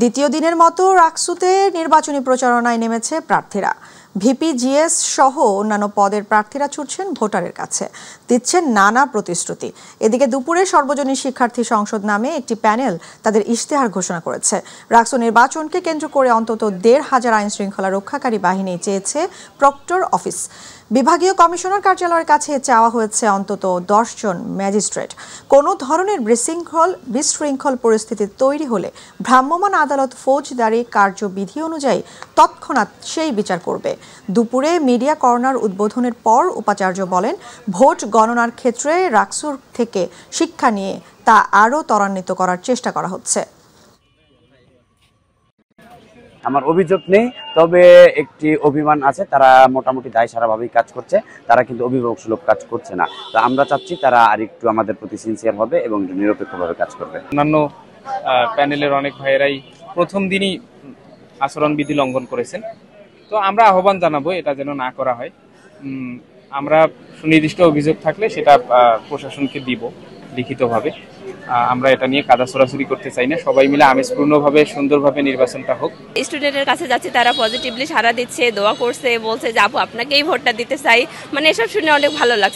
দ্বিতীয় দিনের মতো রাকসুতে নির্বাচনী প্রচারণায় নেমেছে প্রার্থীরা। ভিপি, জিএস সহ অন্যান্য পদের প্রার্থীরা ছুটছেন ভোটারের কাছে, দিচ্ছেন নানা প্রতিশ্রুতি। এদিকে দুপুরে সর্বজনীন শিক্ষার্থী সংসদ নামে একটি প্যানেল তাদের ইশতেহার ঘোষণা করেছে। রাকসু নির্বাচনকে কেন্দ্র করে অন্তত ১৫০০ আইন শৃঙ্খলা রক্ষাকারী বাহিনী চেয়েছে প্রক্টর অফিস। বিভাগীয় কমিশনার কার্যালয়ের কাছে চাওয়া হয়েছে অন্তত ১০ জন ম্যাজিস্ট্রেট। কোনো ধরনের বিশৃঙ্খল পরিস্থিতি তৈরি হলে ভ্রাম্যমাণ আদালত ফৌজদারি কার্যবিধি অনুযায়ী তৎক্ষণাৎ সেই বিচার করবে। দুপুরে মিডিয়া কর্নার উদ্বোধনের পর উপাচার্য বলেন, ভোট গণনার ক্ষেত্রে রাকসুর থেকে শিক্ষা নিয়ে তা আরও ত্বরান্বিত করার চেষ্টা করা হচ্ছে। আমার অভিযোগ নেই, তবে একটি অভিমান আছে। তারা মোটামুটি দায় সারাভাবেই কাজ করছে, তারা কিন্তু অভিভাবক সুলভ কাজ করছে না। তো আমরা চাচ্ছি তারা আরেকটু আমাদের প্রতি সিনসিয়ার হবে এবং নিরপেক্ষভাবে কাজ করবে। অন্যান্য প্যানেলের অনেক ভাইয়েরাই প্রথম দিনই আচরণবিধি লঙ্ঘন করেছেন। তো আমরা আহ্বান জানাবো এটা যেন না করা হয়। আমরা সুনির্দিষ্ট অভিযোগ থাকলে সেটা প্রশাসনকে দিব লিখিতভাবে। আমরা এটা নিয়ে কাদা ছোড়াছুরি করতে চাই না। সবাই মিলে আমেজপূর্ণভাবে সুন্দরভাবে নির্বাচনটা হোক। স্টুডেন্টের কাছে যাচ্ছে, তারা পজিটিভলি সাড়া দিচ্ছে, দোয়া করছে, বলছে যে আপু আপনাকেই ভোটটা দিতে চাই। মানে এসব শুনে অনেক ভালো লাগছে।